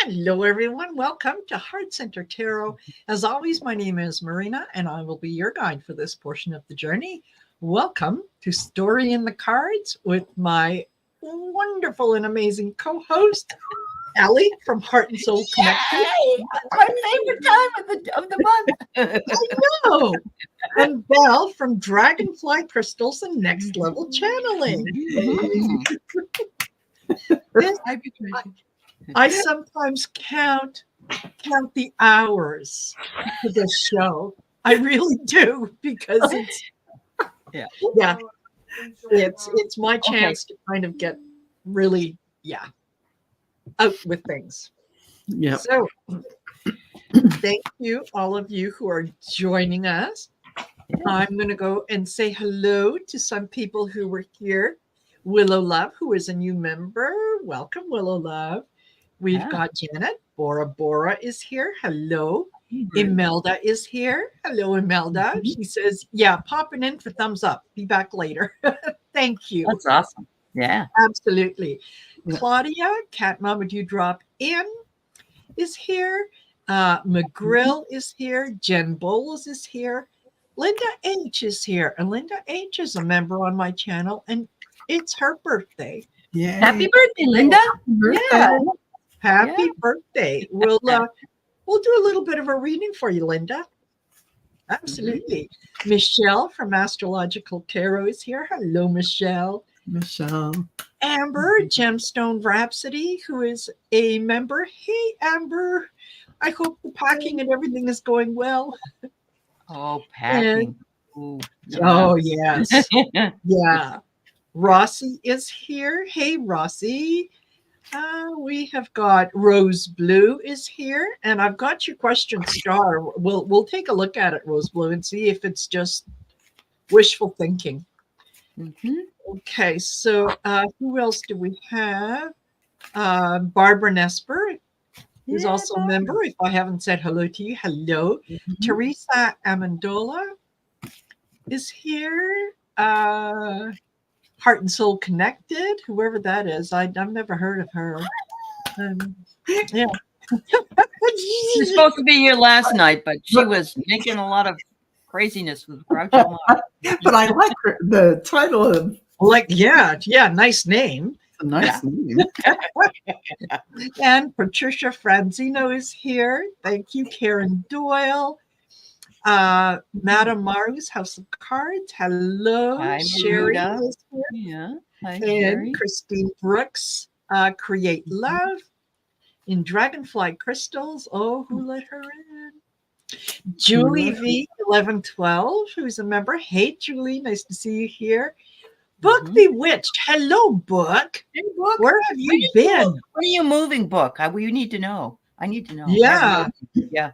Hello, everyone. Welcome to Heart Center Tarot. As always, my name is Marina, and I will be your guide for this portion of the journey. Welcome to Story in the Cards with my wonderful and amazing co-host, Aley from Heart and Soul Connection. Yay! My favorite time of the month. I know. And Belle from Dragonfly Crystals and Next Level Channeling. I sometimes count the hours for this show. I really do, because it's my chance to kind of get really out with things. Yeah. So thank you, all of you who are joining us. I'm going to go and say hello to some people who were here. Willow Love, who is a new member. Welcome, Willow Love. We've got Janet. Bora Bora is here. Hello. Imelda is here. Hello, Imelda. She says, popping in for thumbs up. Be back later. Thank you. That's awesome. Yeah. Absolutely. Claudia, Cat Mama Dewdrop in is here. McGrill is here. Jen Bowles is here. Linda H is here. And Linda H is a member on my channel, and it's her birthday. Yeah. Happy birthday, Linda. Yeah. Happy birthday. We'll do a little bit of a reading for you, Linda. Absolutely. Michelle from Astrological Tarot is here. Hello, Michelle. Amber, Gemstone Rhapsody, who is a member. Hey, Amber. I hope the packing and everything is going well. Oh, packing. Oh, yes. Yeah. Rossi is here. Hey, Rossi. We have got Rose Blue is here, and I've got your question star. We'll take a look at it, Rose Blue, and see if it's just wishful thinking. Okay, so who else do we have? Barbara Nesper is also a member. If I haven't said hello to you, hello. Teresa Amendola is here. Heart and Soul Connected, whoever that is. I've never heard of her. Yeah. She's supposed to be here last night, but she was making a lot of craziness with Groucho Marx. But I like the title of nice name. a nice name. And Patricia Franzino is here. Thank you, Karen Doyle. Madame Maru's House of Cards. Hello. Hi, Sherry Marina. is here. Yeah. Hi, And Sherry. Christine Brooks, Create Love in Dragonfly Crystals. Oh, who let her in? Julie V 1112, who's a member. Hey, Julie, nice to see you here. Book Bewitched. Hello, Book. Hey, Book. Where have you been? When are you moving, Book? You need to know. I need to know. Yeah. Yeah.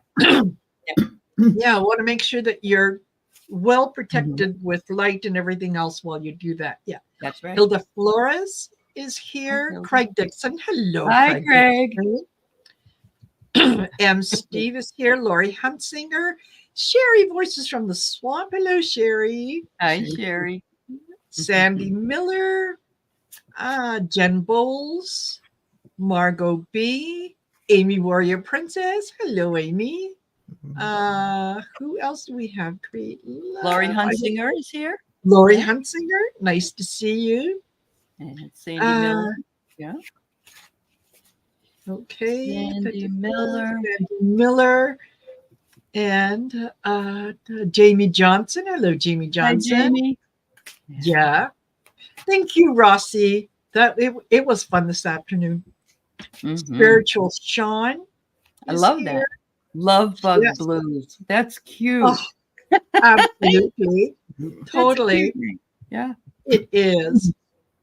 Yeah, I want to make sure that you're well protected with light and everything else while you do that. Yeah. That's right. Hilda Flores is here. Hilda. Craig Dixon. Hello, Hi, Craig. M. Steve is here. Lori Huntsinger. Sherry Voices from the Swamp. Hello, Sherry. Hi, Sherry. Sandy Miller. Jen Bowles. Margot B. Amy Warrior Princess. Hello, Amy. Who else do we have? Create Love. Lori Hunsinger is here. Lori Hunsinger. Nice to see you. And Sandy Miller. Yeah. Okay. Sandy Miller. Sandy Miller. And Jamie Johnson. Hello, Jamie Johnson. Hi, Jamie. Yeah. Thank you, Rossi. It was fun this afternoon. Spiritual Sean. I love that. Love Bug Blues. That's cute. Oh, absolutely. Totally. Cute. Yeah. It is.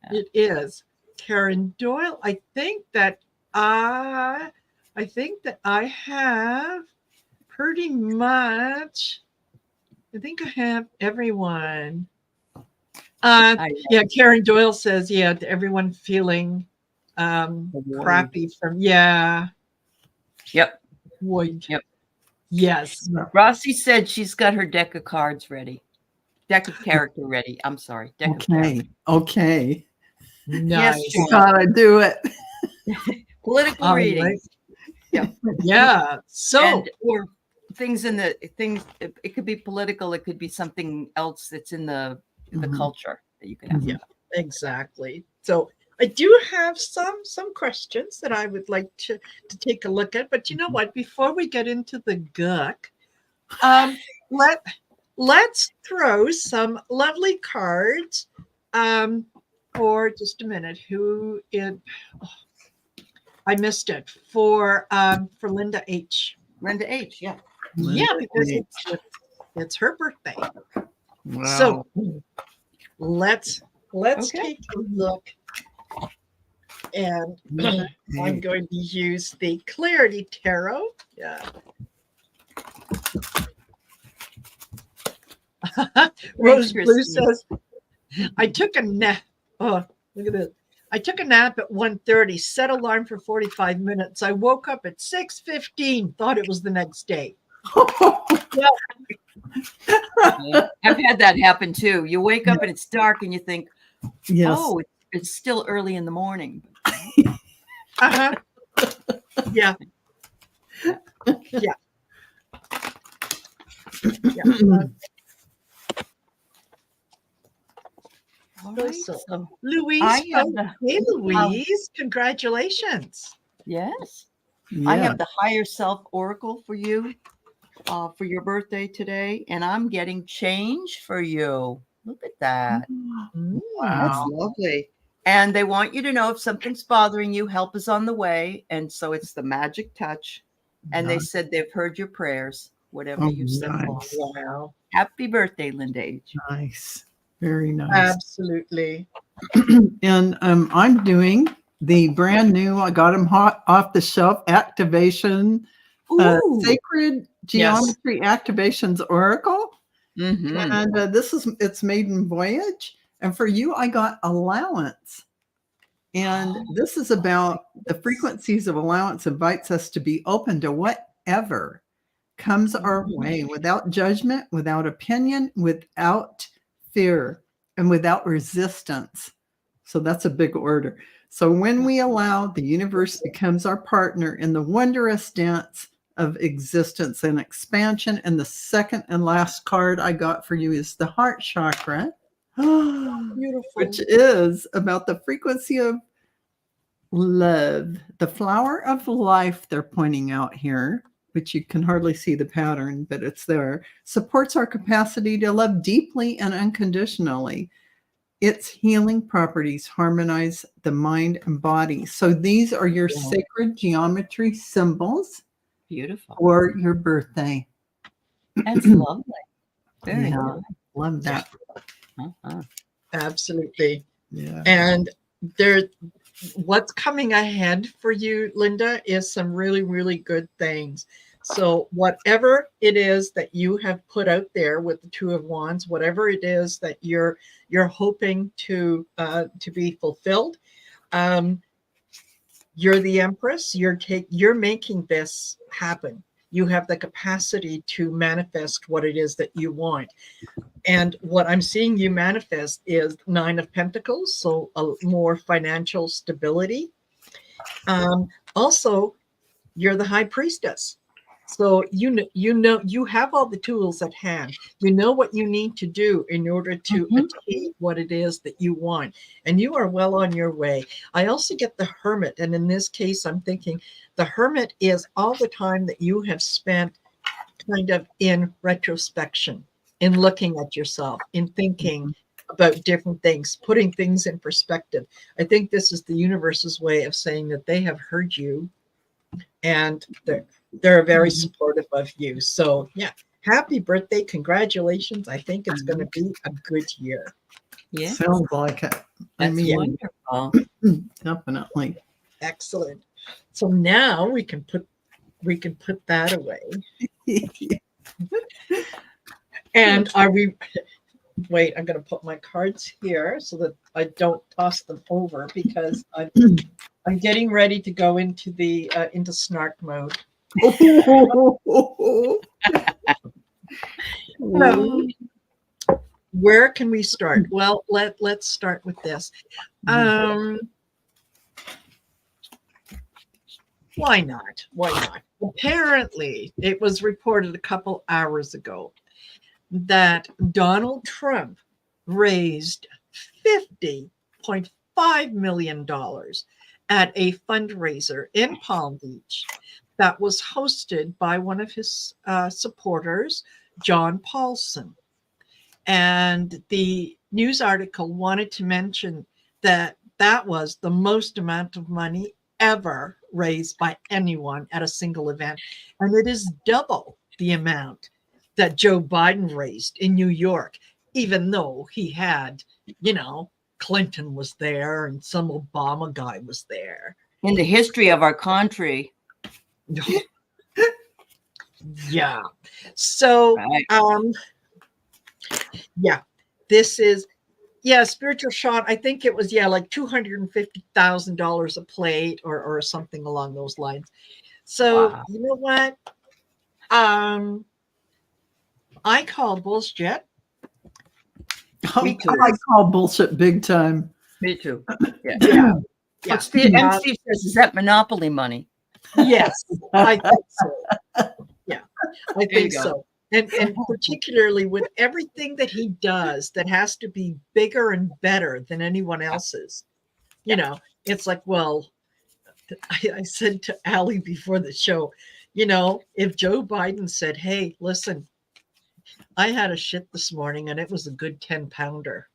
Yeah. It is. Karen Doyle. I think that I have pretty much. I think I have everyone. Karen Doyle says, everyone feeling crappy from Yep. Void. Yep. Yes. Rossi said she's got her deck of cards ready. Deck of character ready. I'm sorry. Deck of character. Okay. Nice. Yes, Gotta do it. Political reading. Yeah. So And or things in the things. It could be political. It could be something else that's in the culture that you can ask. yeah, exactly. So I do have some questions that I would like to take a look at. But you know what? Before we get into the gook, let let's throw some lovely cards. For just a minute. Who in? Oh, I missed it for Linda H. Linda H. Yeah. Yeah, because H. it's her birthday. Wow. So let's Okay. take a look, and I'm going to use the Clarity Tarot. Yeah. Rose Blue says, I took a nap. Oh, look at this. I took a nap at 1:30, set alarm for 45 minutes. I woke up at 6:15, thought it was the next day. Yeah, I've had that happen too. You wake up and it's dark and you think, Yes. oh, it's still early in the morning. Uh-huh. Yeah. Yeah. Yeah. All right. So, Louise, hey Louise, congratulations. Yes. Yeah. I have the Higher Self Oracle for you for your birthday today, and I'm getting change for you. Look at that. Wow. That's lovely. And they want you to know if something's bothering you, help is on the way. And so it's the magic touch. And they said they've heard your prayers, whatever you said. Nice. Wow. Happy birthday, Linda H. Nice. Very nice. Absolutely. And I'm doing the brand new, I got them hot off the shelf activation, Sacred Geometry Activations Oracle. And it's maiden voyage. And for you, I got allowance. And this is about the frequencies of allowance invites us to be open to whatever comes our way without judgment, without opinion, without fear, and without resistance. So that's a big order. So when we allow, the universe becomes our partner in the wondrous dance of existence and expansion. And the second and last card I got for you is the heart chakra. Beautiful. Which is about the frequency of love, the flower of life they're pointing out here, which you can hardly see the pattern, but it's there, supports our capacity to love deeply and unconditionally. Its healing properties harmonize the mind and body. So these are your sacred geometry symbols. Beautiful. For your birthday. That's lovely. Very nice. Love that. Absolutely. Yeah. And what's coming ahead for you, Linda, is some really, really good things. So whatever it is that you have put out there with the Two of Wands, whatever it is that you're hoping to be fulfilled, you're the Empress. You're making this happen. You have the capacity to manifest what it is that you want. And what I'm seeing you manifest is Nine of Pentacles, so a more financial stability. Also, you're the High Priestess. So you have all the tools at hand. You know what you need to do in order to achieve what it is that you want. And you are well on your way. I also get the Hermit. And in this case, I'm thinking the Hermit is all the time that you have spent kind of in retrospection, in looking at yourself, in thinking about different things, putting things in perspective. I think this is the universe's way of saying that they have heard you and they're very supportive of you. So yeah, happy birthday. Congratulations. I think it's going to be a good year. Yeah. Sounds like it. That's wonderful. Definitely. Excellent. So now we can put that away. And wait, I'm going to put my cards here so that I don't toss them over, because I'm getting ready to go into into snark mode. Where can we start? Well, let's start with this. Why not? Why not? Apparently, it was reported a couple hours ago that Donald Trump raised $50.5 million at a fundraiser in Palm Beach that was hosted by one of his supporters, John Paulson. And the news article wanted to mention that that was the most amount of money ever raised by anyone at a single event. And it is double the amount that Joe Biden raised in New York, even though he had, Clinton was there and some Obama guy was there. In the history of our country. Yeah. So, Right. yeah, this is, spiritual shot. I think it was, like $250,000 a plate or something along those lines. So, Wow. You know what? I call bullshit. I call bullshit big time. Me too. Yeah. What Steve says is that monopoly money. Yes, I think so. Yeah, I think go. so. And particularly with everything that he does that has to be bigger and better than anyone else's. It's like, well, I said to Aley before the show, if Joe Biden said, hey, listen, I had a shit this morning and it was a good 10-pounder.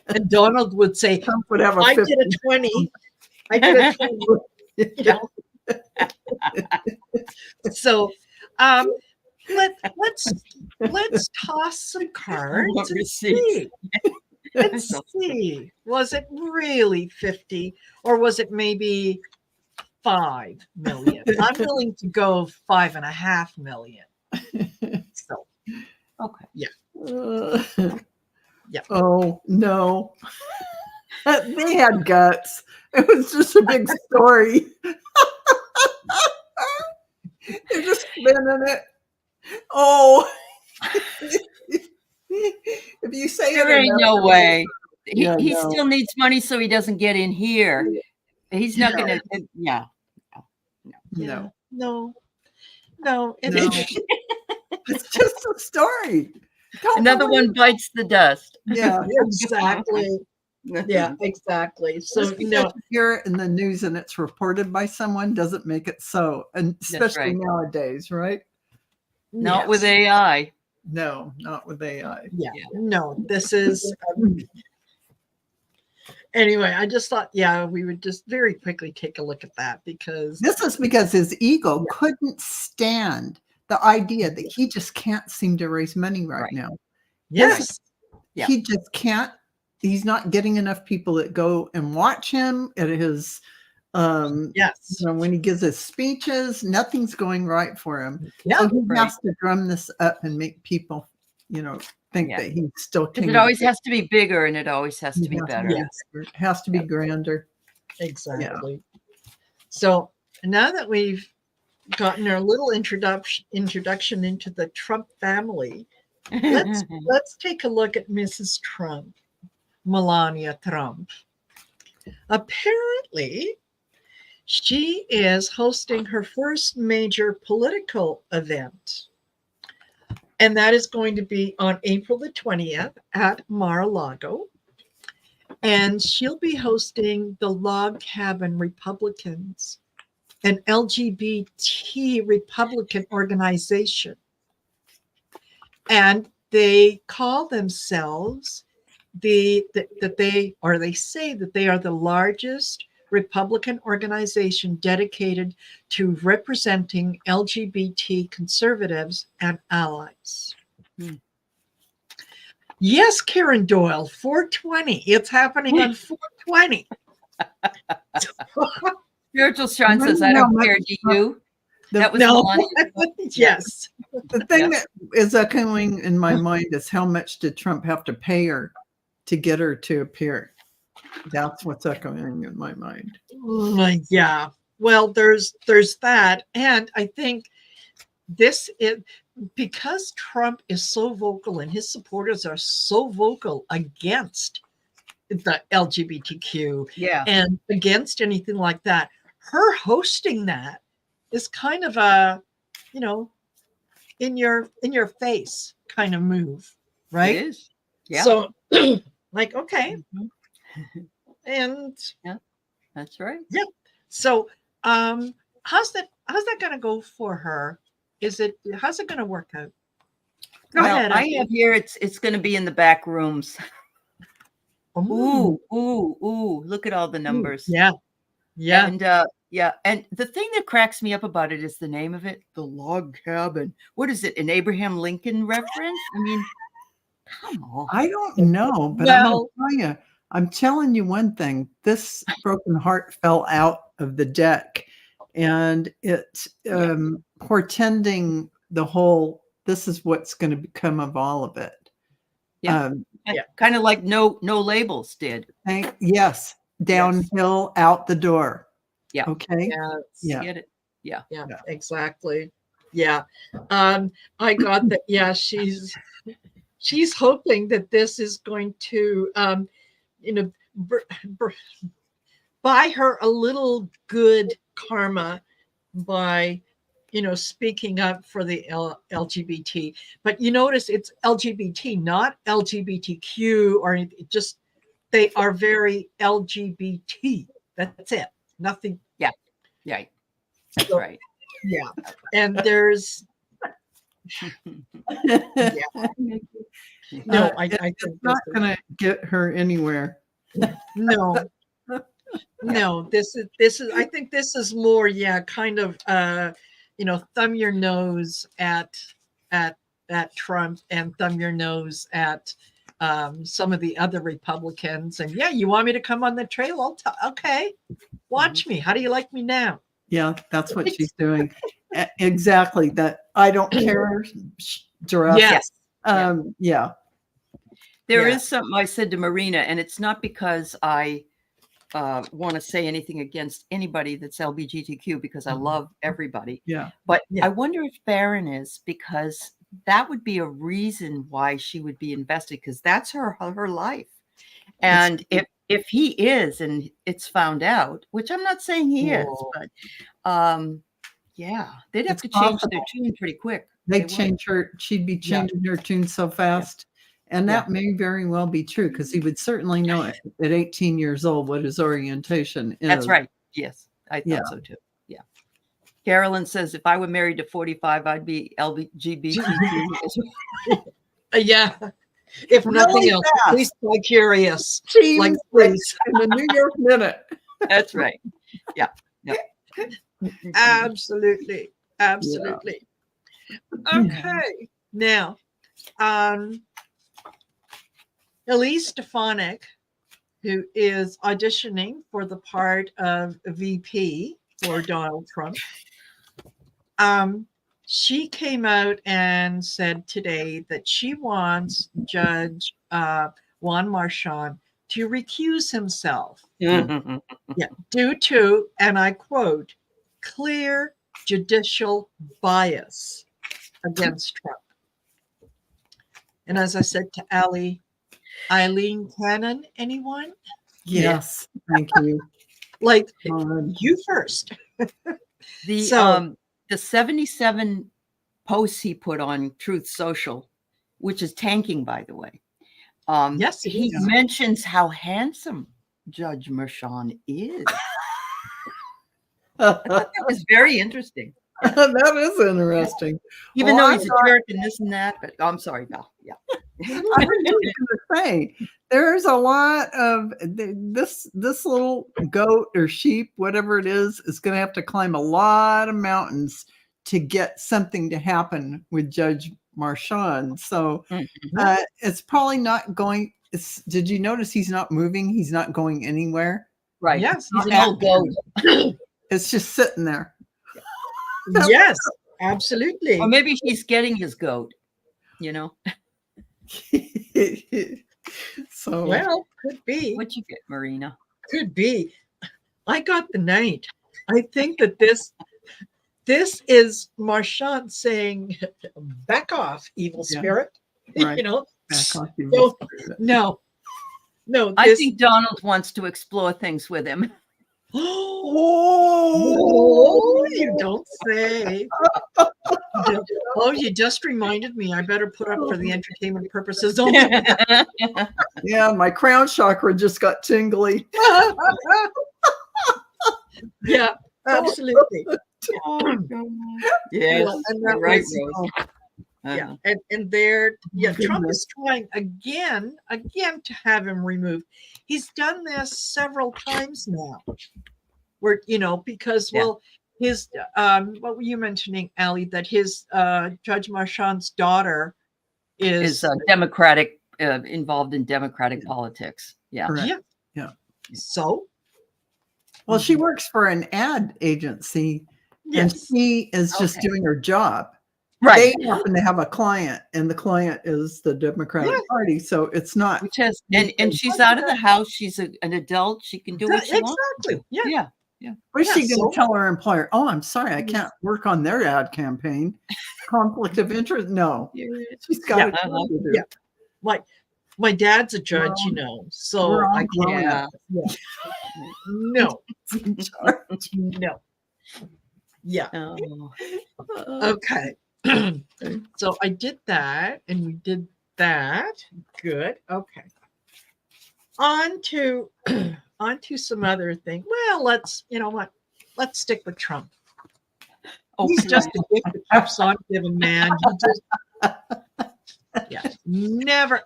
And Donald would say, I did a 20. I did a 20. So let's toss some cards and see. Let's see. Was it really 50 or was it maybe 5 million? I'm willing to go 5.5 million. So okay. Yeah. Yeah. Oh no. They had guts. It was just a big story. They're just spinning it. Oh. If you say there it ain't no way. He no. still needs money so he doesn't get in here. He's not gonna No. It's just a story. Another one bites the dust. Yeah, exactly. Yeah, exactly. So just because you hear it in the news and it's reported by someone doesn't make it so, and especially nowadays, right? Not with AI. No, not with AI. Yeah. No, this is anyway, I just thought, we would just very quickly take a look at that because this is because his ego couldn't stand the idea that he just can't seem to raise money right now. Yes. He just can't. He's not getting enough people that go and watch him at his when he gives his speeches. Nothing's going right for him. So he has to drum this up and make people think that he's still king. It always has to be bigger and it always has to be better. It has to be grander. Exactly. Yeah. So now that we've gotten our little introduction into the Trump family, let's take a look at Mrs. Trump, Melania Trump. Apparently, she is hosting her first major political event. And that is going to be on April the 20th at Mar-a-Lago. And she'll be hosting the Log Cabin Republicans, an LGBT Republican organization. And they call themselves they say that they are the largest Republican organization dedicated to representing LGBT conservatives and allies. Yes, Karen Doyle, 420. It's happening on 420. Spiritual Sean says, I don't care, do you? That was Melania. Yes. The thing that is echoing in my mind is how much did Trump have to pay her to get her to appear? That's what's echoing in my mind. Yeah. Well, there's that. And I think this is because Trump is so vocal and his supporters are so vocal against the LGBTQ and against anything like that. her hosting that is kind of a, you know, in your face kind of move, right? It is. Yeah. So like, okay. And yeah, that's right. Yeah. So how's that gonna go for her? How's it gonna work out? Go ahead. I have here it's gonna be in the back rooms. Ooh, look at all the numbers. Yeah. Yeah. And and the thing that cracks me up about it is the name of it, the log cabin. What is it? An Abraham Lincoln reference? I mean, come on. I don't know, but I'm telling you one thing. This broken heart fell out of the deck, and it's portending the whole, this is what's going to become of all of it. Yeah. Kind of like no labels did. Yes. Downhill, out the door. Yeah. Okay. Yeah. Get it. Yeah. Exactly. Yeah. I got that. Yeah. She's hoping that this is going to, buy her a little good karma by, speaking up for the LGBT. But you notice it's LGBT, not LGBTQ or anything. Just they are very LGBT. That's it. Nothing. Yeah. Yeah. That's right. Yeah. And there's no, I think it's not going to get her anywhere. No. No, this is I think this is more, kind of thumb your nose at Trump and thumb your nose at some of the other Republicans. And you want me to come on the trail? Okay, watch me. How do you like me now? Yeah, that's what she's doing. Exactly. That I don't care. Giraffe. Yes. Yeah. There is something I said to Marina, and it's not because I want to say anything against anybody that's LGBTQ, because I love everybody. Yeah. But I wonder if Barron is, because that would be a reason why she would be invested, because that's her life. And if he is, and it's found out, which I'm not saying he is, but they'd have to change their tune pretty quick. They'd change her. She'd be changing her tune so fast. And that may very well be true, because he would certainly know at 18 years old what his orientation is. That's right. Yes, I thought so too. Yeah. Carolyn says, if I were married to 45, I'd be LGBTQ. Yeah. If nothing else, at least by curious. Like please. In the New York Minute. That's right. Yeah. Absolutely. Absolutely. Yeah. Okay. Now, Elise Stefanik, who is auditioning for the part of VP for Donald Trump, she came out and said today that she wants Judge Juan Marshon to recuse himself. Due to, and I quote, clear judicial bias against Trump. And as I said to Aley, Eileen Cannon, anyone? Yes, thank you. Like you first. The 77 posts he put on Truth Social, which is tanking, by the way. Yes, he mentions how handsome Judge Marshon is. I thought that was very interesting. That is interesting. Even though he's a jerk and this and that, but I'm sorry, Val. Yeah. I was just going to say, there's a lot of this little goat or sheep, whatever it is going to have to climb a lot of mountains to get something to happen with Judge Marshon. So it's probably not going. Did you notice he's not moving? He's not going anywhere. Right. Yes. He's an old goat. It's just sitting there. Yes, absolutely. Or maybe he's getting his goat, So well, could be. What'd you get, Marina? Could be. I got the night. I think that this is Marshon saying, "Back off, evil spirit." Right. Back off, evil spirit. No. I think Donald wants to explore things with him. Oh Oh, you don't say. Oh, you just reminded me. I better put up for the entertainment purposes only. Yeah, my crown chakra just got tingly. Yeah, absolutely. Oh, yes, and you're that right, was- Rose. Yeah, and there, yeah, Trump Goodness. is trying again to have him removed. He's done this several times now. Where because his what were you mentioning, Aley, that his Judge Marshon's daughter Is Democratic, involved in Democratic politics. Yeah. Correct. Yeah. Yeah. So, Well, she works for an ad agency, and yes. she is just Okay. doing her job. Right. They happen to have a client, and the client is the Democratic Yeah. Party, so it's not. Which has, and she's out of the house. She's an adult. She can do what she wants. Exactly. Yeah. Yeah. What is Yeah, she going so- to tell her employer? Oh, I'm sorry, I can't work on their ad campaign. Conflict of interest? No, she's got Yeah. a job to do. Yeah. My dad's a judge, Well, so we're all I grown can't. up. Yeah. No. In charge. No. Yeah. Oh. Okay. So I did that, and we did that. Good. Okay. On to some other thing. Well, let's stick with Trump. He's Okay. just a gift that keeps on giving, man. Never,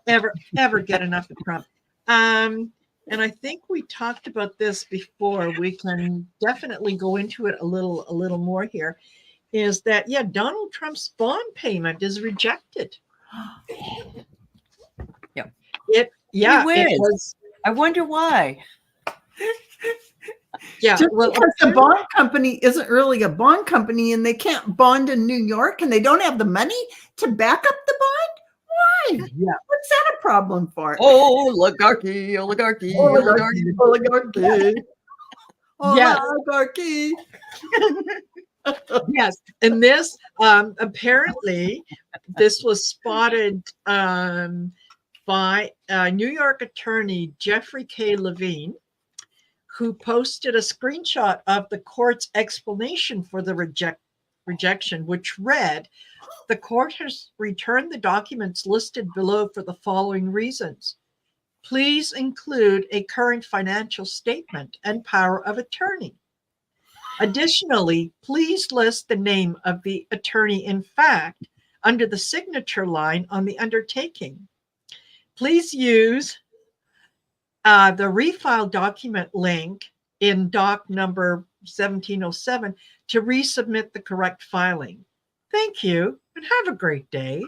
ever get enough of Trump. And I think we talked about this before. We can definitely go into it a little more here. Is that Donald Trump's bond payment is rejected. Yeah. It was. I wonder why. Yeah. Just Well, because the bond company isn't really a bond company, and they can't bond in New York, and they don't have the money to back up the bond. Why? Yeah. What's that a problem for? Oligarchy. Oligarchy. Oligarchy. Yes. Oligarchy. Yes, and this apparently this was spotted by New York attorney Jeffrey K. Levine, who posted a screenshot of the court's explanation for the rejection, which read, "The court has returned the documents listed below for the following reasons. Please include a current financial statement and power of attorney. Additionally, please list the name of the attorney in fact under the signature line on the undertaking. Please use the refile document link in doc number 1707 to resubmit the correct filing. Thank you and have a great day."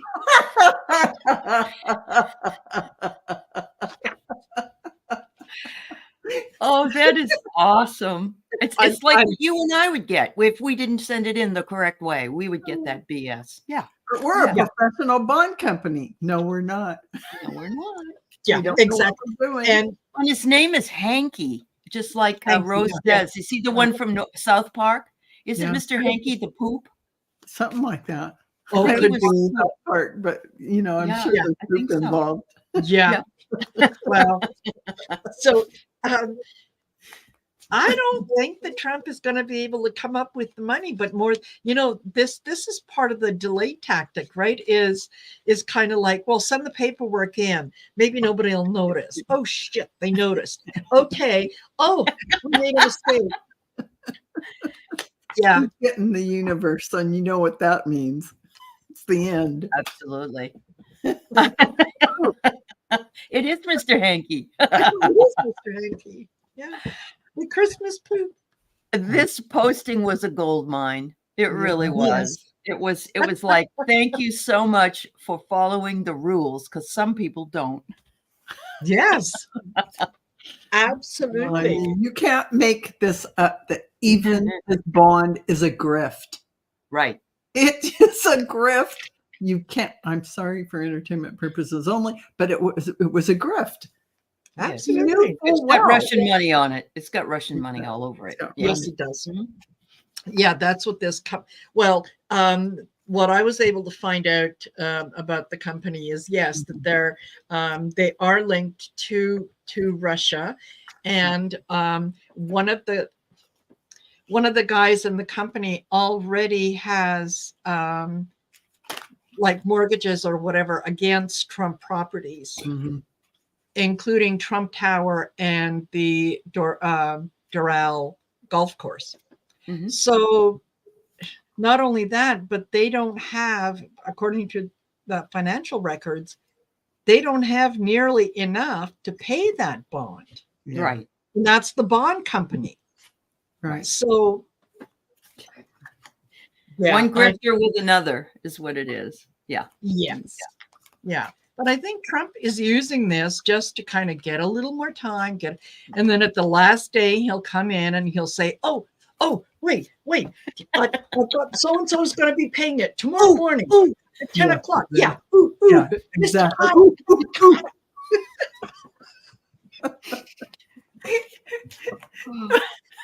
Oh, that is awesome. It's like you and I would get if we didn't send it in the correct way. We would get that BS. Yeah. We're a professional bond company. No, we're not. No, we're not. Yeah, We don't know what exactly. we're doing. And And his name is Hanky, just like Hanky, Rose yeah. says. Is he the one from South Park? Is Yeah. it Mr. Hanky the poop? Something like that. oh, think could it was- be. That part, but I'm Yeah, sure yeah, there's I think soup so. involved. Yeah. Well, so I don't think that Trump is going to be able to come up with the money, but more, this is part of the delay tactic, right? Is kind of like, well, send the paperwork in. Maybe nobody will notice. Oh shit, they noticed. Okay. Oh, we made a mistake. Yeah. He's getting the universe, and you know what that means. It's the end. Absolutely. It is Mr. Hanky. It is Mr. Hanky. Yeah. The Christmas poop. This posting was a gold mine. It really was. Yes. It was like, thank you so much for following the rules, because some people don't. Yes. I Absolutely. mean, you can't make this up that even this bond is a grift. Right. It is a grift. You can't. I'm sorry for entertainment purposes only, but it was a grift. Absolutely. It's got Russian money on it. It's got Russian money all over it. Yeah. Yeah. Yes, it does. Mhm. Yeah, that's what this. Well, what I was able to find out about the company is yes, that they are linked to Russia, and one of the one of the guys in the company already has like mortgages or whatever against Trump properties, including Trump Tower and the Doral golf course. So not only that, but they don't have, according to the financial records, they don't have nearly enough to pay that bond. Right. And that's the bond company. Right. So yeah, one grifter with another is what it is. Yeah. Yes. Yeah. But I think Trump is using this just to kind of get a little more time, and then at the last day he'll come in and he'll say, oh, wait, I thought so-and-so is going to be paying it tomorrow morning at 10 o'clock. Yeah. Yeah, exactly.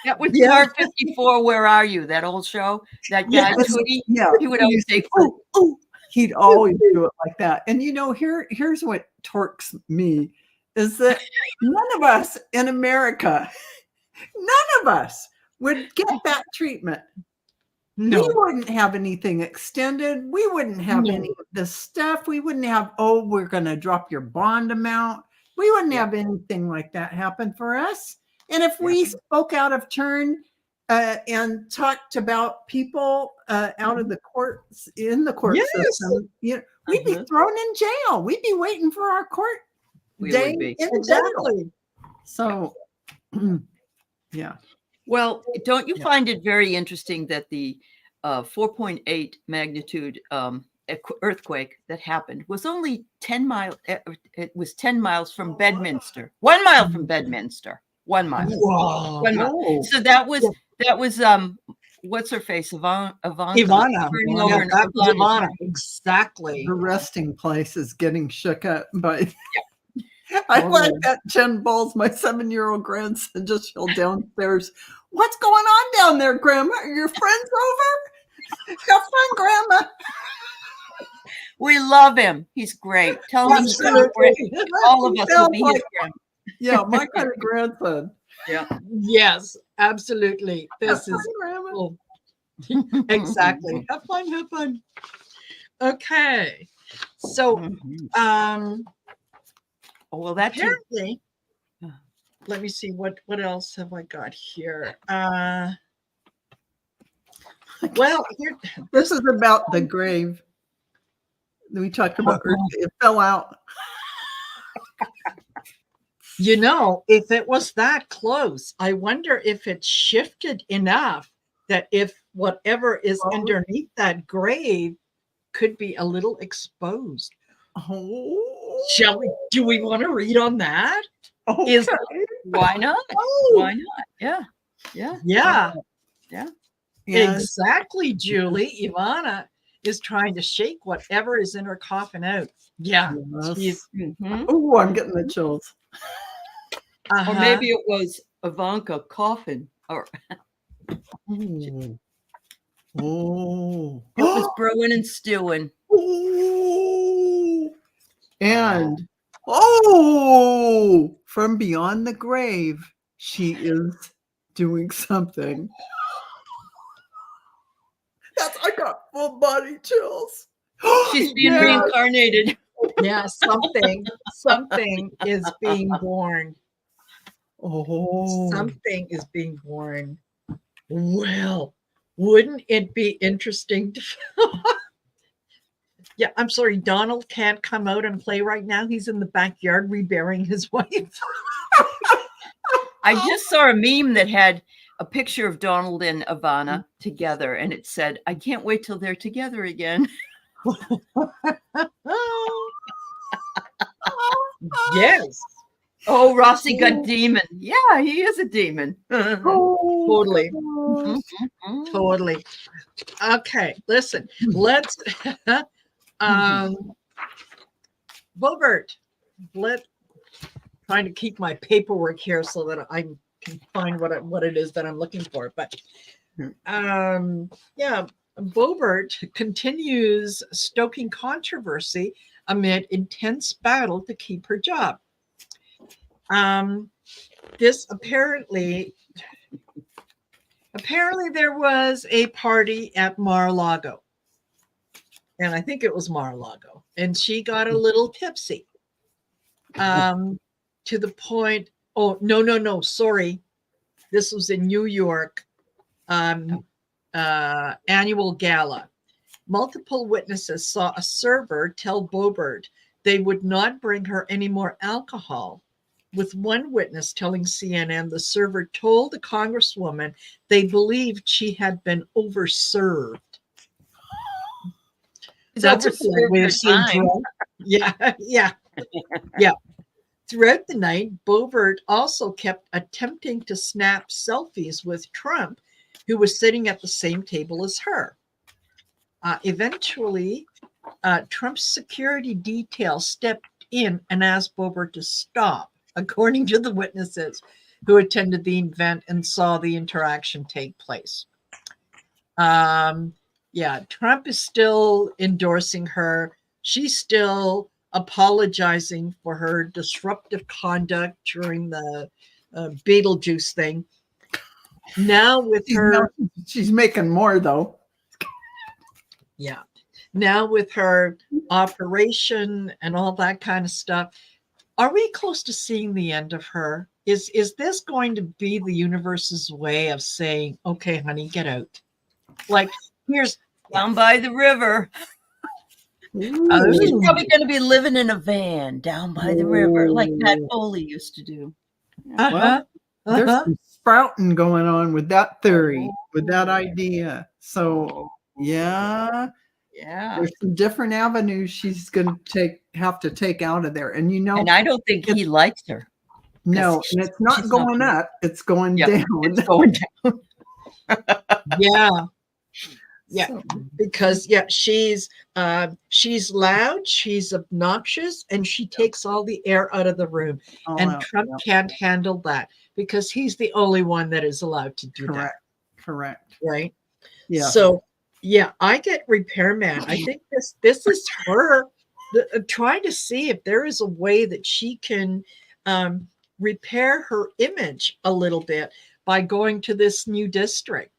That was Part 54. Where are you? That old show. That guy Tootie. Yeah, he would always say, he'd always do it like that. And here's what torques me is that none of us in America, would get that treatment. No. We wouldn't have anything extended. We wouldn't have any of this stuff. We wouldn't have, we're going to drop your bond amount. We wouldn't have anything like that happen for us. And if we spoke out of turn and talked about people out of the courts, in the court system, we'd be thrown in jail. We'd be waiting for our court day in jail. So, yeah. Well, don't you find it very interesting that the 4.8 magnitude earthquake that happened was only 10 miles? It was 10 miles from Bedminster. 1 mile from Bedminster. 1 mile. Whoa. 1 mile. So that was what's her face? Ivana. Ivana. Exactly. Her resting place is getting shook up by. I like that Jen Bowles, my 7-year-old grandson, just yelled downstairs, "What's going on down there, Grandma? Are your friends over? Have fun, Grandma." We love him. He's great. Tell him he's great. All of us will be his grandma. Yeah, my kind of grandson. Yeah. Yes, absolutely. This is cool. Exactly. Have fun. Okay. So well, that apparently, let me see what else have I got here. Well, here, this is about the grave. We talked about it fell out. If it was that close, I wonder if it shifted enough that if whatever is underneath that grave could be a little exposed. Do we want to read on that? Why not? Why not? Yeah. Exactly, Julie. Ivana is trying to shake whatever is in her coffin out. Yeah. Yes. Oh, I'm getting the chills. Or maybe it was Ivanka coughing. Or it was brewing and stewing. And from beyond the grave, she is doing something. I got full body chills. She's being reincarnated. Yeah, something is being born. Something is being born. Well, wouldn't it be interesting to Yeah, I'm sorry, Donald can't come out and play right now. He's in the backyard reburying his wife. I just saw a meme that had a picture of Donald and Ivana together, and it said, "I can't wait till they're together again." Yes. Oh, Rossi got demon. Yeah, he is a demon. Totally. Totally. Okay, listen, let's Boebert, trying to keep my paperwork here so that I can find what it is that I'm looking for. But Boebert continues stoking controversy amid intense battle to keep her job. This apparently apparently there was a party at Mar-a-Lago. And I think it was Mar-a-Lago. And she got a little tipsy. To the point, oh, no, sorry. This was in New York, annual gala. Multiple witnesses saw a server tell Boebert they would not bring her any more alcohol, with one witness telling CNN the server told the congresswoman they believed she had been overserved. That's a polite way of saying drunk. Yeah. Throughout the night, Boebert also kept attempting to snap selfies with Trump, who was sitting at the same table as her. Eventually, Trump's security detail stepped in and asked Boebert to stop, according to the witnesses who attended the event and saw the interaction take place. Trump is still endorsing her. She's still apologizing for her disruptive conduct during the Beetlejuice thing. Now with her, she's making more though. Yeah. Now with her operation and all that kind of stuff, are we close to seeing the end of her? Is this going to be the universe's way of saying, okay, honey, get out? Like, here's down by the river. She's probably going to be living in a van down by the river, like Pat Foley used to do. Well, there's some sprouting going on with that theory, with that idea. So, yeah, there's some different avenues she's going to have to take out of there. And and I don't think he likes her. No, and it's not going up; it's going down. It's going down. Yeah, because she's loud, she's obnoxious, and she takes all the air out of the room. And Trump can't handle that because he's the only one that is allowed to do that. Correct. Right. Yeah. So I get repairman. I think this is her trying to see if there is a way that she can repair her image a little bit by going to this new district.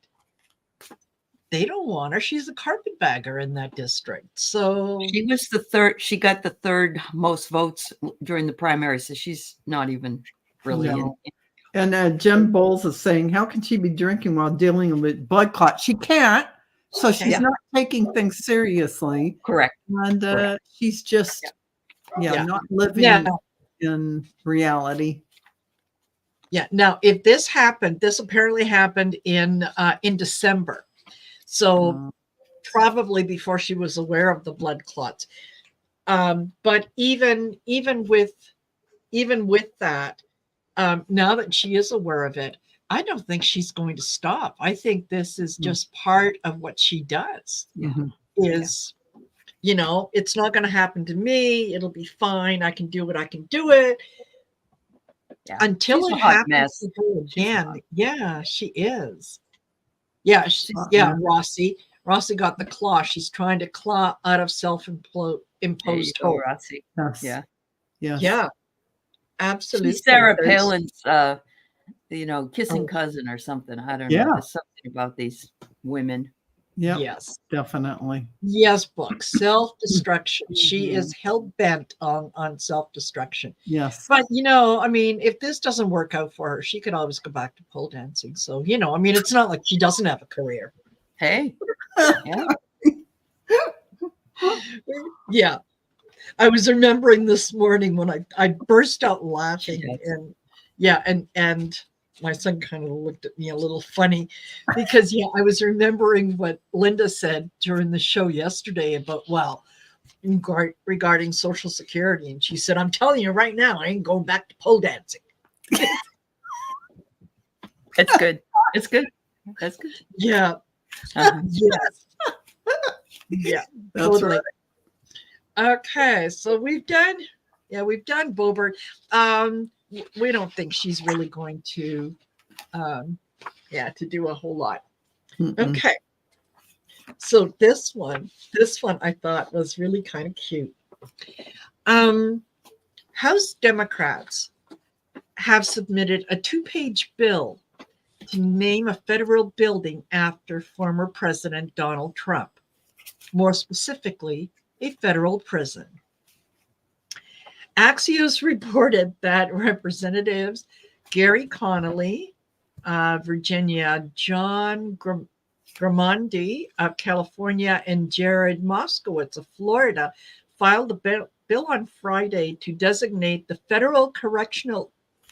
They don't want her. She's a carpetbagger in that district. So she was the third. She got the third most votes during the primary. So she's not even really in. And Jim Bowles is saying, how can she be drinking while dealing with blood clots? She can't. So she's not taking things seriously. Correct. And she's just, not living in reality. Yeah. Now, if this happened, this apparently happened in December. So probably before she was aware of the blood clots. But even with that, now that she is aware of it, I don't think she's going to stop. I think this is just part of what she does. It's not going to happen to me. It'll be fine. I can do it. Until it happens to her again. Yeah, she is. Yeah, Rossi got the claw. She's trying to claw out of self-imposed hope. Rossi. Yeah, absolutely. She's Sarah Palin's, kissing cousin or something. I don't know. There's something about these women. Yeah. Yes. Definitely. Yes, book. Self-destruction. She is hell-bent on self-destruction. Yes. But, if this doesn't work out for her, she could always go back to pole dancing. So, it's not like she doesn't have a career. Hey. Yeah. I was remembering this morning when I burst out laughing. And my son kind of looked at me a little funny because, I was remembering what Linda said during the show yesterday about, regarding Social Security. And she said, I'm telling you right now, I ain't going back to pole dancing. It's good. It's good. That's good. Yeah. Yes. Yeah. That's totally. right. Okay. So we've done Boebert. We don't think she's really going to do a whole lot. Okay. So this one I thought was really kind of cute. House Democrats have submitted a 2-page bill to name a federal building after former President Donald Trump, more specifically, a federal prison. Axios reported that Representatives Gary Connolly, Virginia, John Gramondi of California, and Jared Moskowitz of Florida filed a bill on Friday to designate the Federal Correctional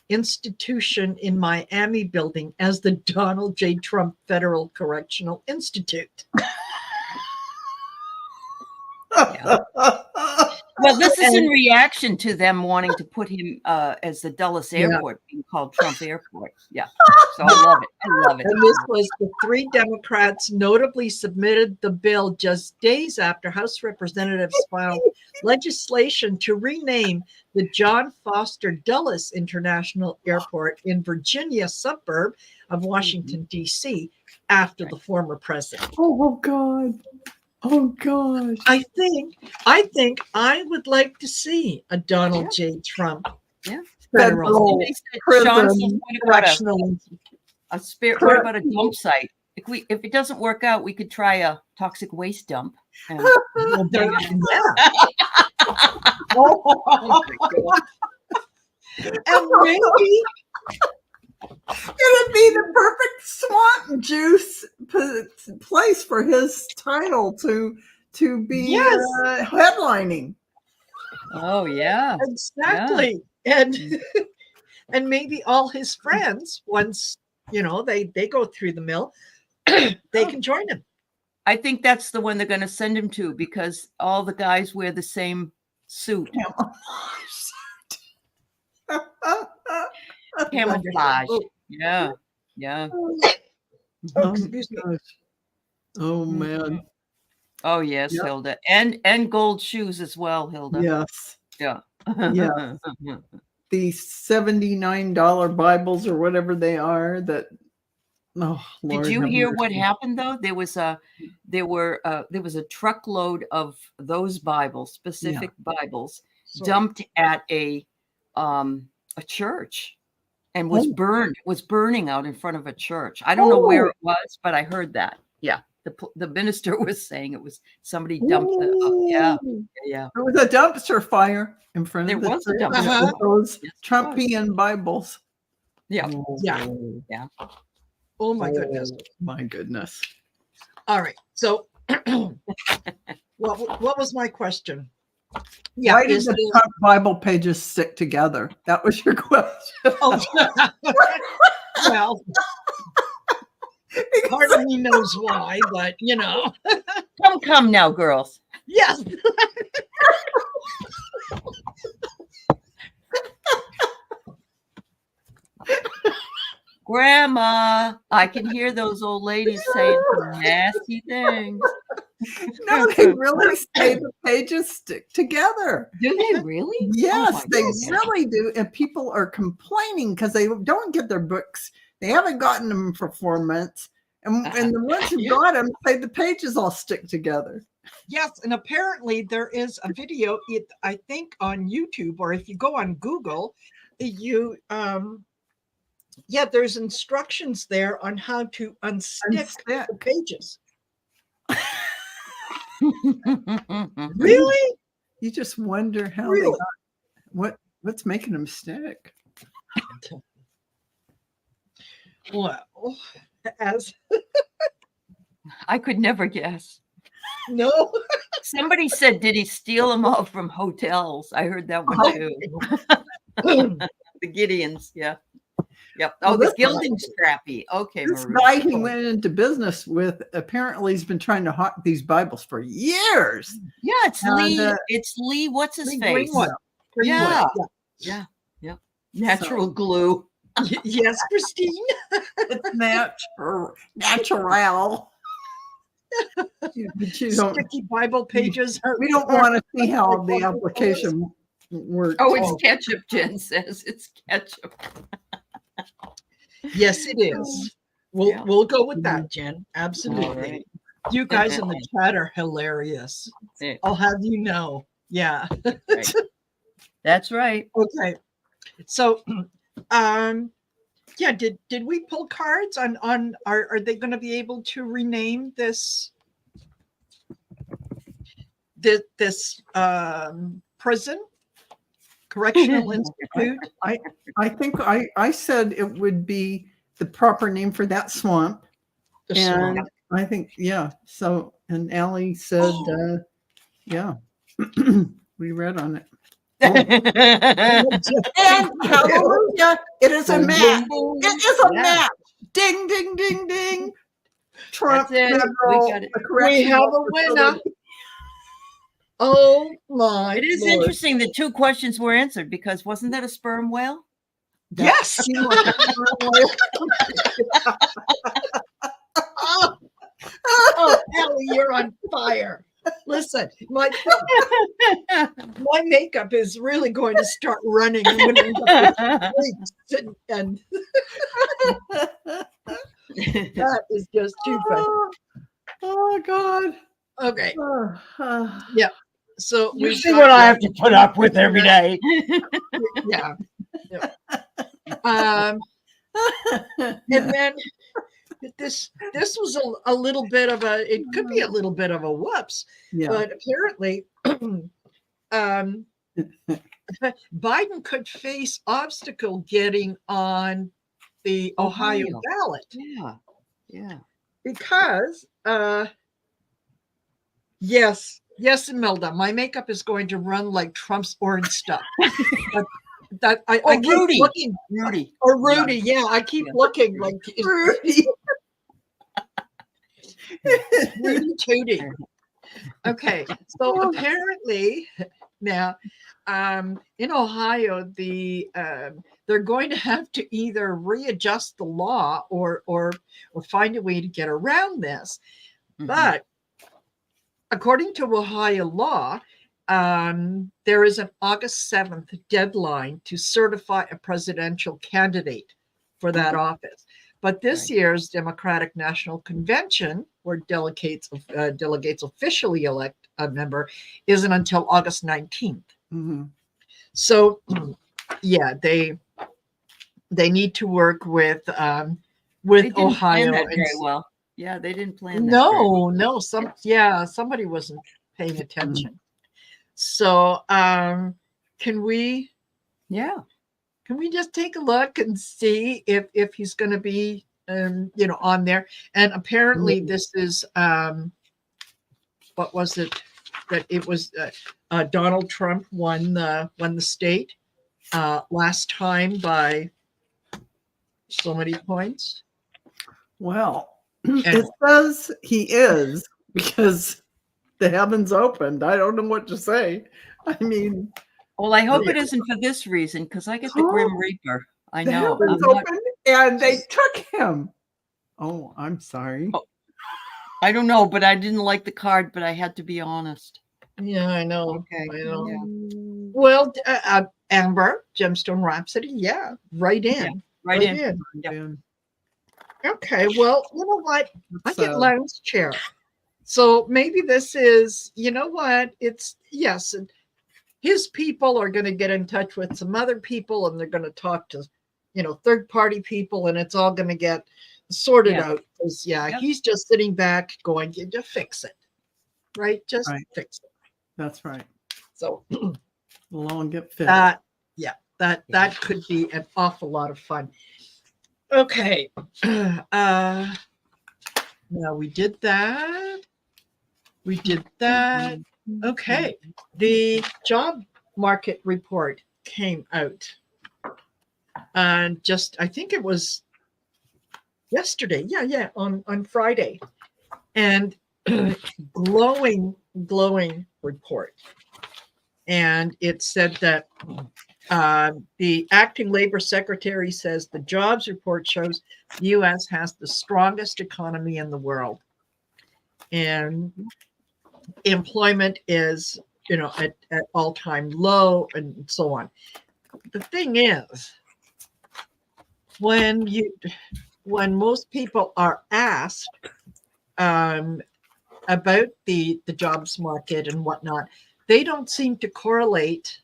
Institution in Miami building as the Donald J. Trump Federal Correctional Institute. Yeah. Well, this is in reaction to them wanting to put him as the Dulles Airport being called Trump Airport. Yeah. So I love it. I love it. And this was the 3 Democrats notably submitted the bill just days after House representatives filed legislation to rename the John Foster Dulles International Airport in Virginia suburb of Washington, D.C. after the former president. Oh, God. Oh, gosh. I think I would like to see a Donald J. Trump federal prison. correctional. What about a dump site? If it doesn't work out, we could try a toxic waste dump. And, Well, there, yeah. And maybe It'd be the perfect swamp juice place for his title to be headlining. oh yeah, exactly. And and maybe all his friends, once they go through the mill, they can join him. I think that's the one they're going to send him to because all the guys wear the same suit. Camouflage. Yeah. Oh, excuse me. Oh man. Oh yes, yep. Hilda. And gold shoes as well, Hilda. Yes. Yeah. Yeah. The $79 Bibles or whatever they are that Lord, did you hear what happened though? There was a truckload of those Bibles, specific Bibles, dumped at a church and was burning out in front of a church. I don't know where it was, but I heard that. Yeah. The minister was saying it was somebody dumped yeah. There was a dumpster fire in front of there was a dumpster with those Trumpian Bibles. Yeah. Yeah. Oh my goodness. My goodness. All right. So what was my question? Yeah, why did the Trump Bible pages stick together? That was your question. Oh, well, part of me knows why, but come now, girls. Yes. Grandma, I can hear those old ladies saying some nasty things. No, they really say the pages stick together. Do they really? Yes, they really do. And people are complaining because they don't get their books. They haven't gotten them for 4 months. And the ones who got them say the pages all stick together. Yes, and apparently there is a video, I think on YouTube, or if you go on Google, there's instructions there on how to unstick the pages. Really? You just wonder how they got what's making them stick. Well, as I could never guess. No. Somebody said, did he steal them all from hotels? I heard that one too. The Gideons, yeah. Yep. Oh, the gilding scrappy. Okay. This guy he went into business with, apparently he's been trying to hawk these Bibles for years. Yeah, it's Lee. It's Lee. What's his face? Yeah. Natural glue. Yes, Christine. It's natural. Sticky Bible pages. We don't want to see how the application works. Oh, it's ketchup, Jen says. It's ketchup. Yes, it is. We'll go with that, Jen. Absolutely. Right. You guys in the chat are hilarious. I'll have you know. Yeah. Right. That's right. Okay. So yeah, did we pull cards on are they going to be able to rename this prison correctional institute? I think I said it would be the proper name for that swamp. The And swamp. I think, yeah. So, and Aley said, yeah, we read on it. Oh. And hallelujah, it is a match. It is a match. Ding, ding, ding, ding. Trump federal. We have a winner. Oh my! It is Lord. interesting that 2 questions were answered, because wasn't that a sperm whale? Yes. Oh, Aley, you're on fire. Listen, my makeup is really going to start running when and that is just too funny. Oh God. Okay. Yeah. So you see what I have to put up with every day. Yeah. And then this was a little bit of it could be a little bit of a whoops, but apparently Biden could face obstacle getting on the Ohio ballot. Yeah. Because yes, Imelda, my makeup is going to run like Trump's orange stuff. That I keep Rudy. looking, Rudy. or Rudy, I keep looking like Rudy. Rudy Tooty. Okay, so apparently now in Ohio they're going to have to either readjust the law or find a way to get around this. But according to Ohio law, there is an August 7th deadline to certify a presidential candidate for that office. But this year's Democratic National Convention, where delegates officially elect a member, isn't until August 19th. So, yeah, they need to work with Ohio. Very well. Yeah, they didn't plan that. No, somebody wasn't paying attention. So, can we just take a look and see if he's going to be, on there? And apparently, this is what was it? That it was Donald Trump won the state last time by so many points. Well, it says he is, because the heavens opened. I don't know what to say. I mean, well, I hope it isn't for this reason, because I get the Grim Reaper. I know. The heavens opened and they took him. Oh, I'm sorry. I don't know, but I didn't like the card, but I had to be honest. Yeah, I know. Okay. I know. Yeah. Well, Amber, Gemstone Rhapsody, right in. Yeah, right in. Yeah. Okay, well, you know what? I get lounge chair. So maybe this is, you know what? It's, yes, and his people are going to get in touch with some other people, and they're going to talk to, third-party people, and it's all going to get sorted out. Because, he's just sitting back going, you just fix it. Right? Just fix it. That's right. So we'll all get fit. That could be an awful lot of fun. Okay. Now we did that. Okay. The job market report came out. And I think it was yesterday. Yeah, on Friday. And glowing report. And it said that the acting labor secretary says the jobs report shows the U.S. has the strongest economy in the world, and employment is, at all-time low, and so on. The thing is, when most people are asked about the jobs market and whatnot, they don't seem to correlate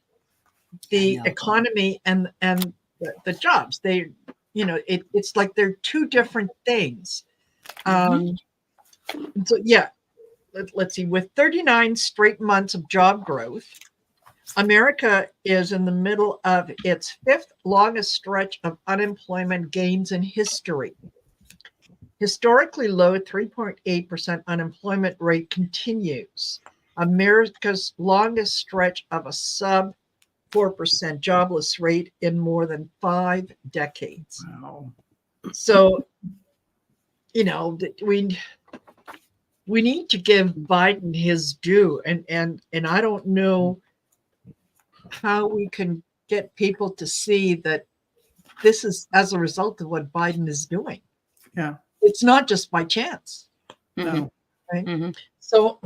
the economy and the jobs. They it's like they're two different things. Mhm. So yeah, let's see. With 39 straight months of job growth, America is in the middle of its fifth longest stretch of unemployment gains in history. Historically low 3.8% unemployment rate continues. America's longest stretch of a sub 4% jobless rate in more than 5 decades. Wow. So, we need to give Biden his due, and I don't know how we can get people to see that this is as a result of what Biden is doing. Yeah. It's not just by chance. No. Right? Mhm. So,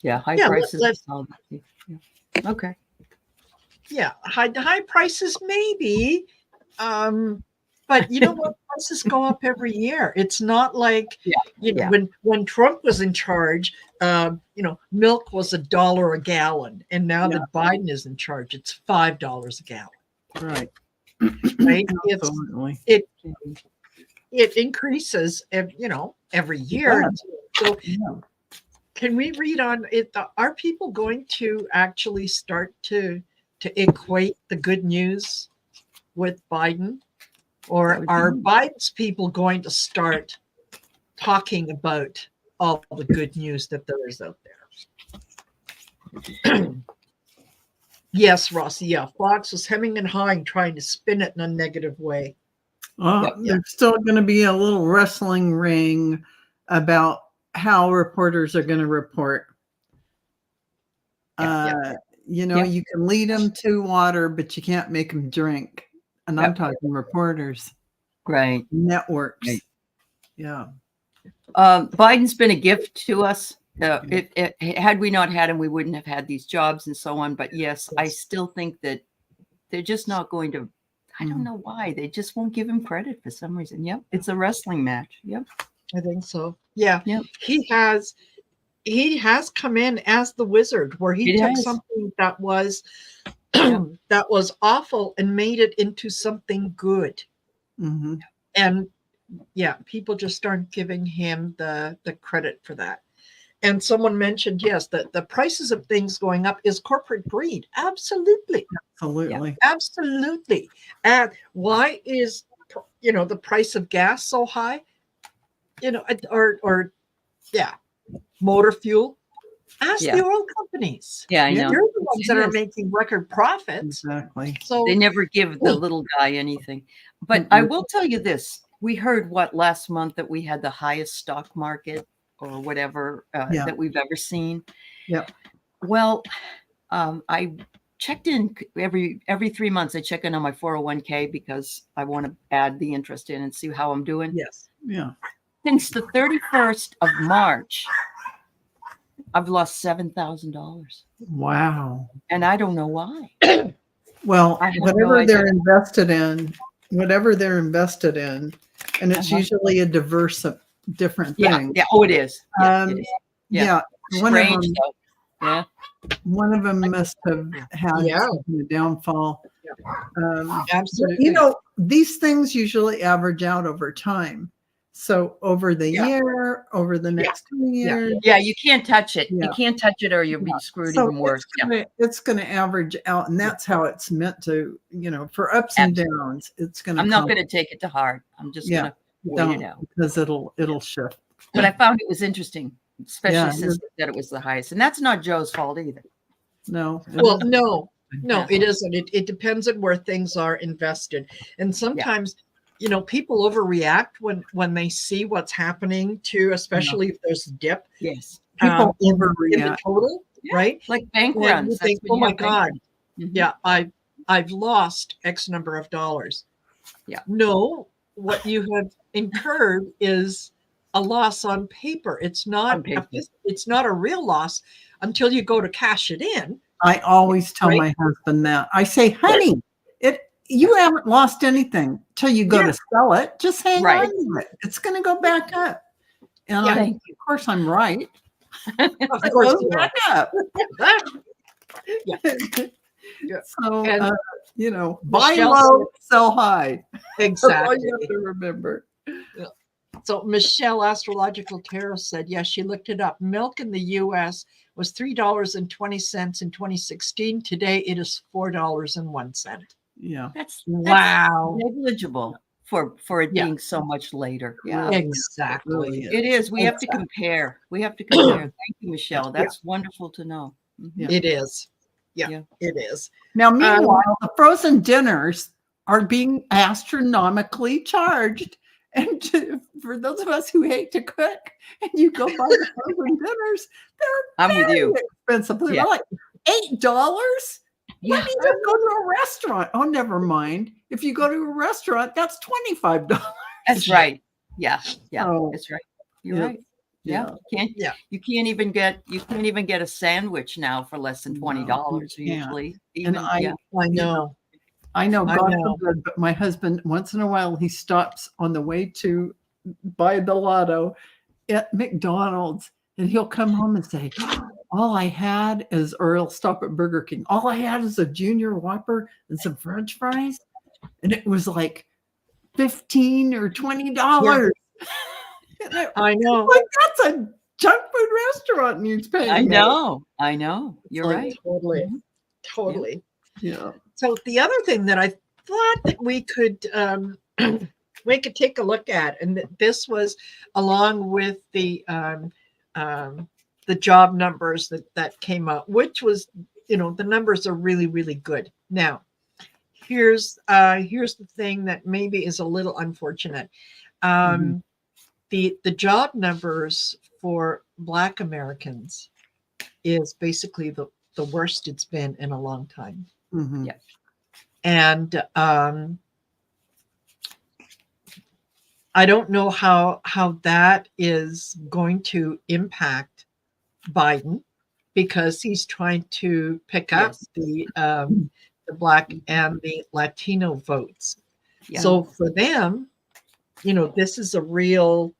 Yeah, high Yeah, prices. let's- Yeah. Okay. yeah, high prices maybe, but you know what? Prices go up every year. It's not like Yeah. when Trump was in charge, milk was $1 a gallon, and now that Biden is in charge, it's $5 a gallon. Right. Right? Absolutely. It increases, every year. So Yeah. can we read on it? Are people going to actually start to equate the good news with Biden? Or are Biden's people going to start talking about all the good news that there is out there? Yes, Rossi. Yeah, Fox was hemming and hawing, trying to spin it in a negative way. There's still going to be a little wrestling ring about how reporters are going to report. You can lead them to water, but you can't make them drink. And I'm talking reporters, Right. networks. Right. Yeah. Biden's been a gift to us. Had we not had him, we wouldn't have had these jobs and so on. But yes, I still think that they're just not going to. I don't know why. They just won't give him credit for some reason. Yep. It's a wrestling match. Yep. I think so. Yeah. Yep. He has come in as the wizard, where he took something that was that was awful and made it into something good. Mm-hmm. And people just aren't giving him the credit for that. And someone mentioned, yes, that the prices of things going up is corporate greed. Absolutely. Absolutely. Absolutely. And why is, the price of gas so high? Motor fuel. Ask the oil companies. Yeah, I know. They're the ones that are making record profits. Exactly. So they never give the little guy anything. But I will tell you this. We heard last month that we had the highest stock market or whatever that we've ever seen. Yep. Well, I checked in every 3 months. I check in on my 401k because I want to add the interest in and see how I'm doing. Yes. Yeah. Since the 31st of March, I've lost $7,000. Wow. And I don't know why. Well, I have whatever no they're idea. invested in, and it's usually a diverse of different things. Yeah. Oh, it is. Yeah, it is. Yeah. Strange, though. Yeah. One of them must have had a downfall. Absolutely. These things usually average out over time. So over the year, over the next 2 years. Yeah, you can't touch it. Yeah. You can't touch it or you'll be screwed So even worse. it's going to average out, and that's how it's meant to, for ups and downs. It's going to. I'm not going to take it to heart. I'm just going to wait it out. Because it'll shift. But I found it was interesting, especially since that it was the highest. And that's not Joe's fault either. No. Well, no, it isn't. It depends on where things are invested. And sometimes, people overreact when they see what's happening to, especially if there's a dip. Yes. People in overreact. the total, right? Like bank And runs. you think, oh my God, I've lost X number of dollars. Yeah. No, what you have incurred is a loss on paper. It's not it's not a real loss until you go to cash it in. I always tell my husband that. I say, honey, you haven't lost anything till you go to sell it. Just hang on to it. It's going to go back up. And of course, I'm right. Of course, back up. Yeah. So, And you know, buy Michelle low, sell high. That's all exactly. you have to remember. So Michelle Astrological Tarot said, yes, she looked it up. Milk in the U.S. was $3.20 in 2016. Today it is $4.01. Yeah. That's Wow. negligible for it Yeah. being so much later. Yeah. Exactly. It is. We have to compare. We have to compare. Thank you, Michelle. That's wonderful to know. Yeah. It is. Yeah, Yeah. it is. Now, meanwhile, the frozen dinners are being astronomically charged. And for those of us who hate to cook, and you go buy the frozen dinners, they're I'm with very you. expensive. They're Yeah. like $8. Yeah. Let me just go to a restaurant. Oh, never mind. If you go to a restaurant, that's $25. That's right. Yeah. Yeah. Oh, That's right. You're yeah. right. Yeah. Yeah. You can't even get a sandwich now for less than $20 No, you can't. usually. And I know. I know, I God know. forbid, but my husband, once in a while, he stops on the way to buy the lotto at McDonald's, and he'll come home and say, all I had is, or he'll stop at Burger King. All I had is a junior Whopper and some French fries. And it was like $15 or $20. I know. Like, that's a junk food restaurant, and he's paying. I know. I know. You're Like, right. Totally. Mhm. Totally. Yeah. So the other thing that I thought that we could take a look at, and this was along with the job numbers that came out, which was, you know, the numbers are really, really good. Now, here's the thing that maybe is a little unfortunate. The job numbers for Black Americans is basically the worst it's been in a long time. Mhm. Yeah. And I don't know how that is going to impact Biden, because he's trying to pick up the Black and the Latino votes. Yeah. So for them, you know, this is a real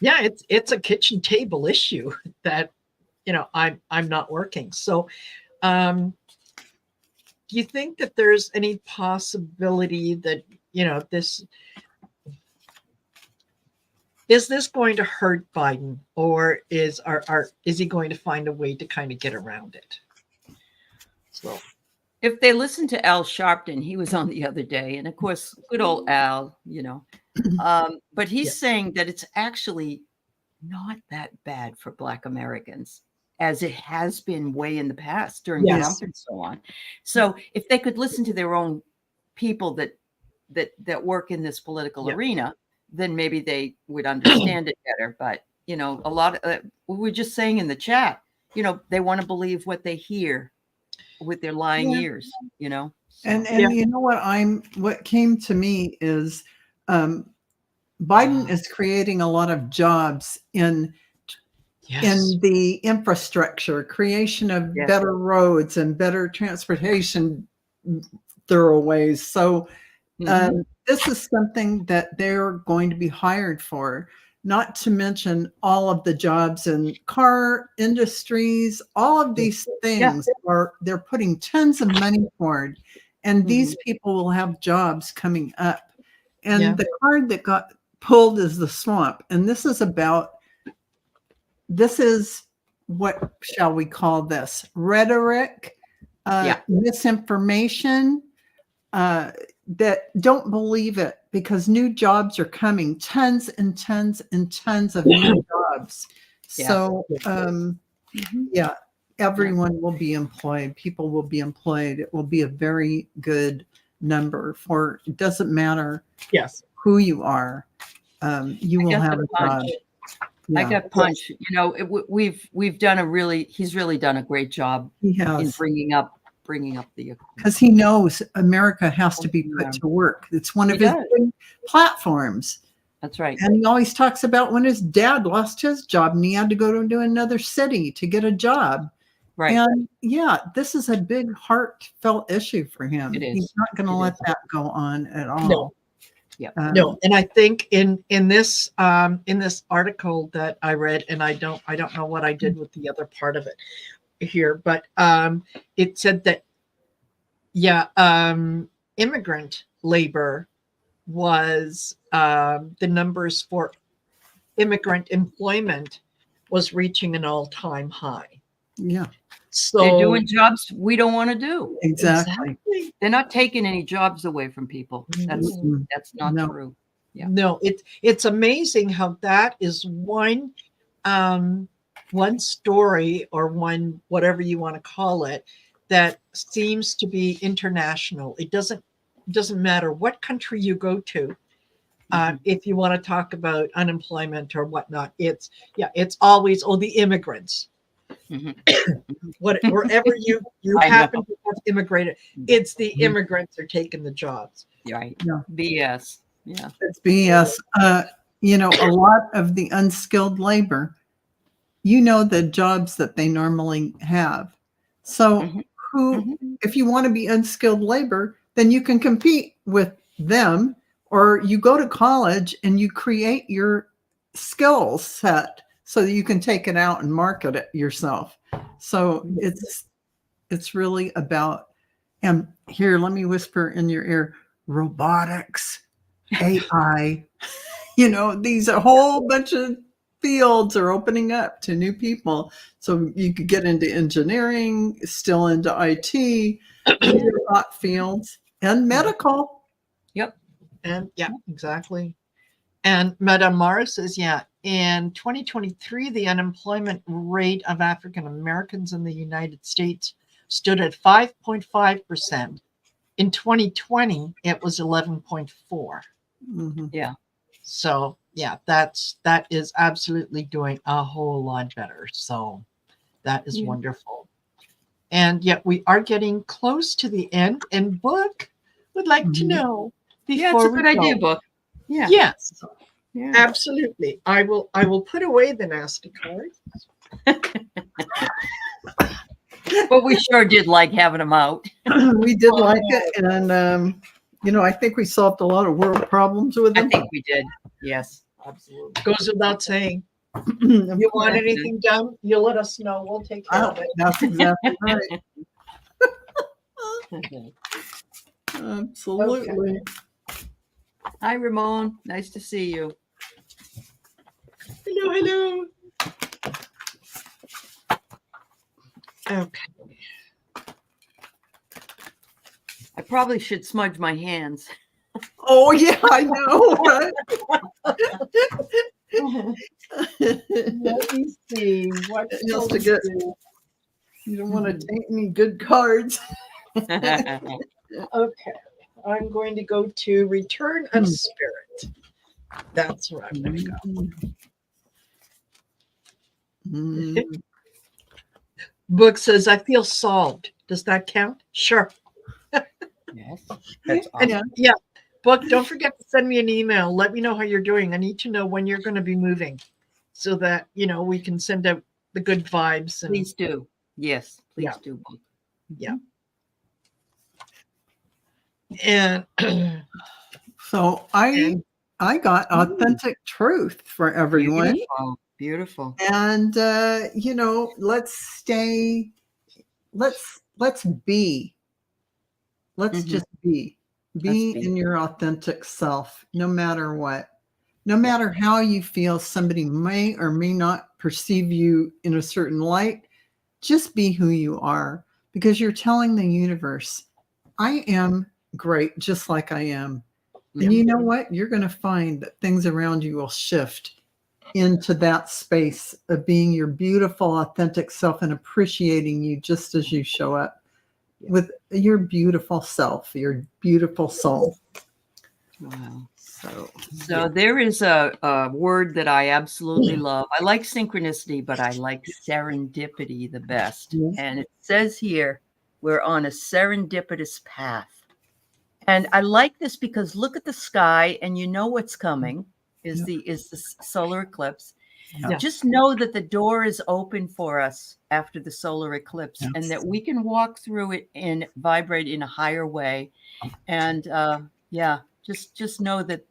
it's a kitchen table issue that, you know, I'm not working. So do you think that there's any possibility that, you know, is this going to hurt Biden, or is he going to find a way to kind of get around it? So if they listen to Al Sharpton, he was on the other day, and of course, good old Al, you know, but he's saying that it's actually not that bad for Black Americans, as it has been way in the past during Trump and so on. So if they could listen to their own people that work in this political arena, then maybe they would understand it better. But, you know, a lot of we were just saying in the chat, you know, they want to believe what they hear with their lying ears, you know. So. And you know what came to me is Biden is creating a lot of jobs in the infrastructure, creation of better roads and better transportation thoroughways. So this is something that they're going to be hired for, not to mention all of the jobs in car industries. All of these things they're putting tons of money forward, and these people will have jobs coming up. And the card that got pulled is the swamp. And this is what shall we call this? Rhetoric, misinformation, that don't believe it, because new jobs are coming, tons and tons and tons of new jobs. So everyone will be employed. People will be employed. It will be a very good number for, it doesn't matter who you are. You will have a job. I got punched. You know, we've done he's really done a great job in bringing up the, because he knows America has to be put to work. It's one of his big platforms. That's right. And he always talks about when his dad lost his job and he had to go to another city to get a job. Right. And this is a big heartfelt issue for him. It is. He's not going to let that go on at all. No. Yeah. No. And I think in this article that I read, and I don't know what I did with the other part of it, here, but it said that, immigrant labor was the numbers for immigrant employment was reaching an all-time high. Yeah, So They're doing jobs we don't want to do. exactly. They're not taking any jobs away from people. That's Mhm. not No. true. Yeah. No, it's amazing how that is one story, or one, whatever you want to call it, that seems to be international. It doesn't matter what country you go to. If you want to talk about unemployment or whatnot, it's always, the immigrants. Wherever you I happen know. to have immigrated, it's the immigrants are taking the jobs. Right. Yeah. BS. Yeah. It's BS. A lot of the unskilled labor, the jobs that they normally have. So if you want to be unskilled labor, then you can compete with them, or you go to college and you create your skill set so that you can take it out and market it yourself. So it's really about, and here, let me whisper in your ear, robotics, AI, these a whole bunch of fields are opening up to new people. So you could get into engineering, still into IT, hot fields, and medical. Yep. And exactly. And Madame Mara says, in 2023, the unemployment rate of African Americans in the United States stood at 5.5%. In 2020, it was 11.4. Mhm. Yeah. So that is absolutely doing a whole lot better. So that is wonderful. And yet we are getting close to the end. And Book would like to know Yeah, it's before a we good go. idea, Book. Yeah. Yes, Yeah. absolutely. I will put away the nasty cards. But we sure did like having them out. We did like it. And, I think we solved a lot of world problems with I them. think we did. Yes. Absolutely. Goes without saying. Of You want course. anything done, you let us know. We'll take care of it. That's exactly right. Absolutely. Hi, Ramon. Nice to see you. Hello. Okay. I probably should smudge my hands. Oh, yeah, I know, right? Let me see what Just to get, you don't want to take any good cards. Okay. I'm going to go to Return of Spirit. That's where I'm going to go. Book says, I feel solved. Does that count? Sure. Yes. That's awesome. Yeah. Book, don't forget to send me an email. Let me know how you're doing. I need to know when you're going to be moving so that, we can send out the good vibes. And Please do. Yes, please do. Book. Yeah. And so I got authentic truth for everyone. Beautiful. And let's be. Let's just be in your authentic self, no matter what. No matter how you feel somebody may or may not perceive you in a certain light, just be who you are, because you're telling the universe, I am great just like I am. And you know what? You're going to find that things around you will shift into that space of being your beautiful, authentic self and appreciating you just as you show up with your beautiful self, your beautiful soul. Wow. So there is a word that I absolutely love. I like synchronicity, but I like serendipity the best. And it says here, we're on a serendipitous path. And I like this because look at the sky and you know what's coming is the solar eclipse. Yeah. Just know that the door is open for us after the solar eclipse and that we can walk through it and vibrate in a higher way. And just know that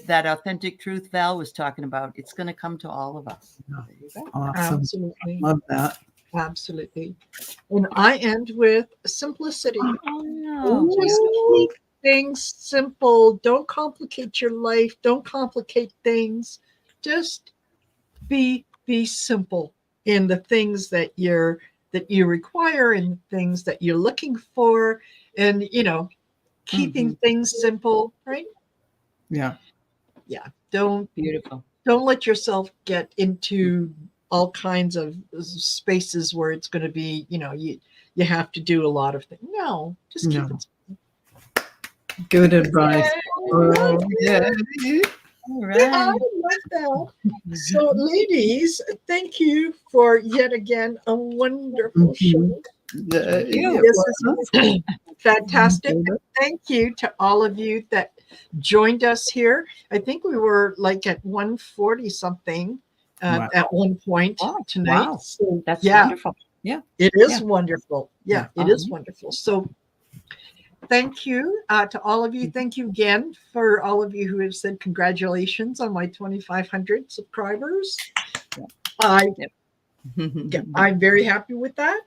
that authentic truth Val was talking about, it's going to come to all of us. Awesome. absolutely. Love that. Absolutely. And I end with simplicity. Oh, Just keep things simple. Don't complicate your life. Don't complicate things. Just be simple in the things that you require and things that you're looking for, and keeping things simple, right? Yeah. Yeah. Don't beautiful. let yourself get into all kinds of spaces where it's going to be, you have to do a lot of things. No, just keep it. Good advice. Oh, yeah. All yeah, I right. love that. So, ladies, thank you for yet again a wonderful show. Thank you. This is fantastic. Thank you to all of you that joined us here. I think we were like at 140 something Wow. at one point Oh, tonight. wow. So, That's yeah, wonderful. Yeah. it is Yeah. wonderful. Yeah, it is wonderful. So, thank you to all of you. Thank you again for all of you who have said congratulations on my 2,500 subscribers. I'm very happy with that.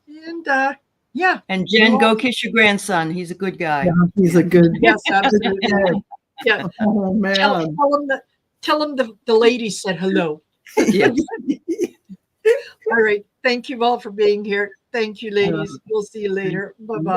And yeah. And Jen, go kiss your grandson. He's a good guy. Yeah, he's a good. Yes, absolutely. Yeah. Oh man. Tell him the lady said hello. Yes. All right. Thank you all for being here. Thank you, ladies. We'll see you later. Bye-bye.